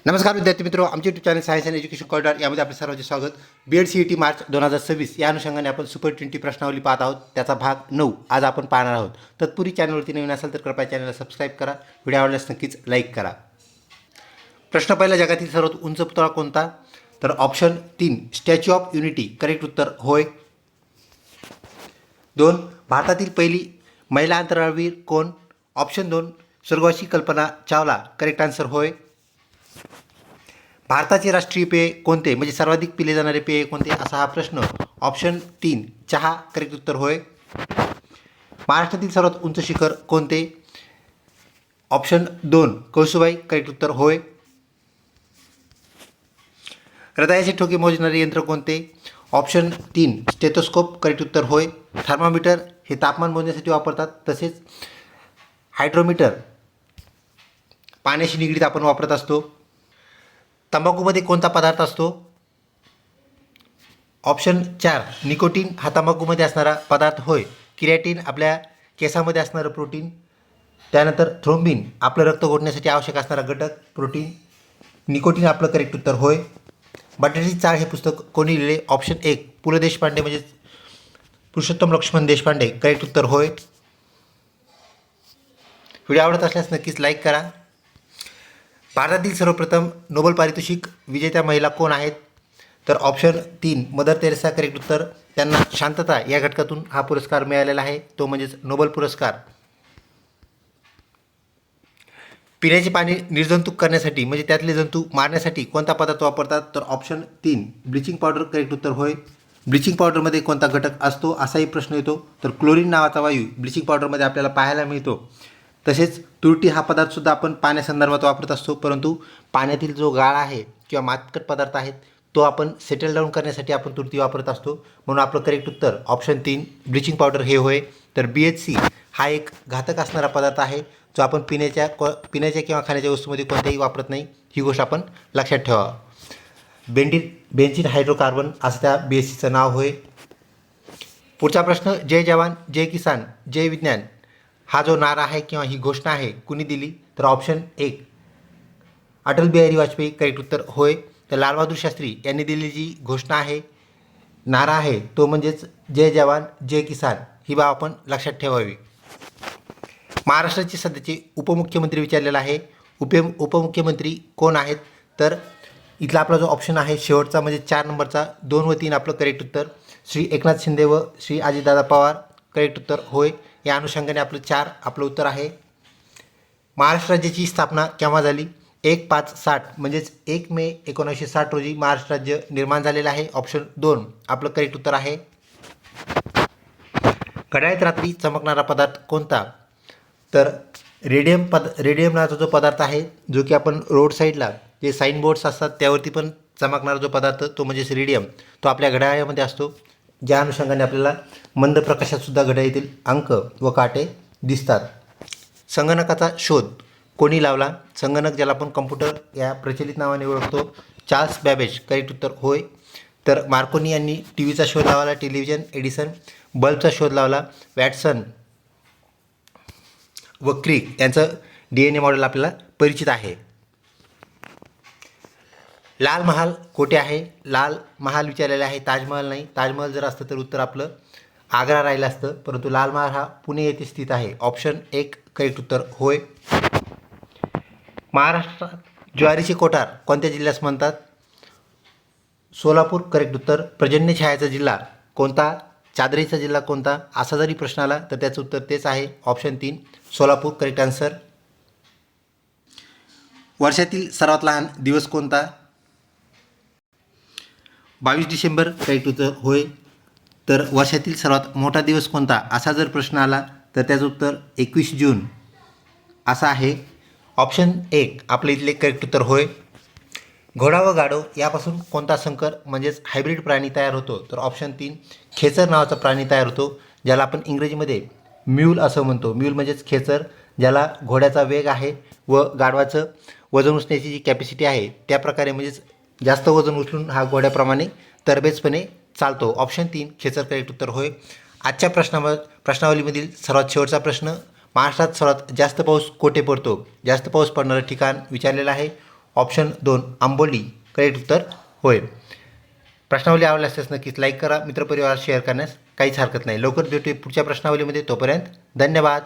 नमस्कार विद्यार्थी मित्रों, आमचे YouTube channel science and education corridor यामध्ये आपले सर्वांचे स्वागत। बीएड सीईटी मार्च 2026 या अनुषंगाने आपण सुपर 20 प्रश्नावली पाहत आहोत। त्याचा भाग 9 आज आपण पाहणार आहोत। तत्पूर्वी चॅनलवरती नवीन असाल तर कृपया चॅनलला सबस्क्राईब करा, व्हिडिओ आवडल्यास नक्कीच लाईक करा। प्रश्न पहिला, जगातील सर्वात उंच पुतळा कोणता? तर option 3 statue of unity, correct उत्तर होय। 2 भारतातील पहिली महिला अंतराळवीर कोण? ऑप्शन 2 स्वर्गवासी कल्पना चावला, करेक्ट आन्सर होय। भारताचे राष्ट्रीय पेय कोणते, म्हणजे सर्वाधिक पिले जाणारे पेय कोणते असा हा प्रश्न। ऑप्शन 3 चहा, करेक्ट उत्तर होय। महाराष्ट्रातील सर्वात उंच शिखर कोणते? ऑप्शन 2 कळसुबाई, करेक्ट उत्तर होय। हृदयाचे ठोके मोजणारे यंत्र कोणते? ऑप्शन 3 स्टेथोस्कोप, करेक्ट उत्तर होय। थर्मामीटर हे तापमान मोजण्यासाठी वापरतात, तसेच हायड्रोमीटर पाण्याशी निगडीत आपण वापरत असतो। तंबाखूमध्ये कोणता पदार्थ असतो? ऑप्शन 4 निकोटीन हा तंबाखूमध्ये असणारा पदार्थ होय। किरॅटिन आपल्या केसामध्ये असणारं प्रोटीन, त्यानंतर थ्रोम्बिन आपलं रक्त गोठण्यासाठी आवश्यक असणारा घटक प्रोटीन, निकोटीन आपलं करेक्ट उत्तर होय। बटाट्याची चाळ हे पुस्तक कोणी लिहिले? ऑप्शन 1 पु ल देशपांडे म्हणजेच पुरुषोत्तम लक्ष्मण देशपांडे, करेक्ट उत्तर होय। व्हिडिओ आवडत असल्यास नक्कीच लाईक करा। भारतातील सर्वप्रथम नोबेल पारितोषिक विजेत्या महिला कोण आहेत? तर ऑप्शन 3 मदर तेरेसा, करेक्ट उत्तर। त्यांना शांतता या घटकातून हा पुरस्कार मिळालेला आहे, तो म्हणजेच नोबेल पुरस्कार। पिण्याचे पाणी निर्जंतुक करण्यासाठी म्हणजे त्यातले जंतू मारण्यासाठी कोणता पदार्थ वापरतात? तर ऑप्शन 3 ब्लिचिंग पावडर, करेक्ट उत्तर होय। ब्लिचिंग पावडरमध्ये कोणता घटक असतो असाही प्रश्न येतो, तर क्लोरीन नावाचा वायू ब्लिचिंग पावडरमध्ये आपल्याला पाहायला मिळतो। तसेच तुरटी हा पदार्थसुद्धा आपण पाण्यासंदर्भात वापरत असतो, परंतु पाण्यातील जो गाळ आहे किंवा मातकट पदार्थ आहेत तो आपण सेटल डाऊन करण्यासाठी आपण तुरटी वापरत असतो, म्हणून आपलं करेक्ट उत्तर ऑप्शन 3 ब्लिचिंग पावडर हे होय। तर BHC हा एक घातक असणारा पदार्थ आहे, जो आपण पिण्याच्या किंवा खाण्याच्या वस्तूमध्ये कोणत्याही वापरत नाही, ही गोष्ट आपण लक्षात ठेवा। बेन्झीन हायड्रोकार्बन असं त्या BHCचं नाव होय। पुढचा प्रश्न, जय जवान जय किसान जय विज्ञान हा जो नारा आहे किंवा ही घोषणा आहे कुणी दिली? तर ऑप्शन 1 अटल बिहारी वाजपेयी, करेक्ट उत्तर होय। तर लालबहादूर शास्त्री यांनी दिलेली जी घोषणा आहे, नारा आहे, तो म्हणजेच जय जवान जय किसान, ही बाब आपण लक्षात ठेवावी। महाराष्ट्राचे सध्याचे उपमुख्यमंत्री विचारलेला आहे, उपमुख्यमंत्री कोण आहेत? तर इथला आपला जो ऑप्शन आहे शेवटचा म्हणजे 4 नंबरचा 2 व 3 आपलं करेक्ट उत्तर। श्री एकनाथ शिंदे व श्री अजितदादा पवार, करेक्ट उत्तर होय। या अनुषंगाने आपलं 4 आपलं उत्तर आहे। महाराष्ट्र राज्याची स्थापना केव्हा झाली? 1/5/60 म्हणजेच 1 मे 1960 रोजी महाराष्ट्र राज्य निर्माण झालेलं आहे। ऑप्शन 2 आपलं करेक्ट उत्तर आहे। घड्याळात रात्री चमकणारा पदार्थ कोणता? तर रेडियम नावाचा जो पदार्थ आहे, जो की आपण रोड साईडला जे साईन बोर्ड्स असतात त्यावरती पण चमकणारा जो पदार्थ तो म्हणजेच रेडियम, तो आपल्या घड्याळामध्ये असतो, ज्या अनुषंगाने आपल्याला मंद प्रकाशातसुद्धा घड्याळीतील अंक व काटे दिसतात। संगणकाचा शोध कोणी लावला? संगणक ज्याला आपण कम्प्युटर या प्रचलित नावाने ओळखतो, चार्ल्स बॅबेज, करेक्ट उत्तर होय। तर मार्कोनी यांनी टीव्हीचा शोध लावला, टेलिव्हिजन, एडिसन बल्बचा शोध लावला, वॅटसन व क्रिक यांचं DNA मॉडेल आपल्याला परिचित आहे। लाल महाल कोठे आहे? लाल महाल विचारलेला आहे, ताजमहल नाही। ताजमहल जर असतं तर उत्तर आपलं आग्रा राहिलं असतं, परंतु लाल महाल हा पुणे येथे स्थित आहे। ऑप्शन 1 करेक्ट उत्तर होय। महाराष्ट्रात ज्वारीचे कोठार कोणत्या जिल्ह्यास म्हणतात? सोलापूर, करेक्ट उत्तर। पर्जन्य छायाचा जिल्हा कोणता? चादरीचा जिल्हा कोणता? असा जरी प्रश्न आला तर त्याचं उत्तर तेच आहे, ऑप्शन 3 सोलापूर, करेक्ट आन्सर। वर्षातील सर्वात लहान दिवस कोणता? 22 डिसेंबर, करेक्ट उत्तर होय। तर वर्षातील सर्वात मोठा दिवस कोणता असा जर प्रश्न आला तर त्याचं उत्तर 21 जून असं आहे। ऑप्शन 1 आपलं इथले करेक्ट उत्तर होय। घोडा व गाढव यापासून कोणता संकर म्हणजेच हायब्रिड प्राणी तयार होतो? तर ऑप्शन 3 खेचर नावाचा प्राणी तयार होतो, ज्याला आपण इंग्रजीमध्ये म्यूल असं म्हणतो। म्यूल म्हणजेच खेचर, ज्याला घोड्याचा वेग आहे व गाढवाचं वजन उचलण्याची जी कॅपॅसिटी आहे त्या प्रकारे, म्हणजेच जास्त वजन उचलून हा घोड्याप्रमाणे तरबेजपणे चालतो। ऑप्शन 3 खेचर, करेक्ट उत्तर होय। आजच्या प्रश्नावलीमधील सर्वात शेवटचा प्रश्न, महाराष्ट्रात सर्वात जास्त पाऊस कोठे पडतो? जास्त पाऊस पडणारं ठिकाण विचारलेलं आहे। ऑप्शन 2 आंबोली करेक्ट उत्तर होय. प्रश्नावली आवडली असल्यास नक्कीच लाईक करा. मित्रपरिवारात शेअर करण्यास काहीच हरकत नाही. लवकर भेटूया पुढच्या प्रश्नावलीमध्ये. तोपर्यंत धन्यवाद.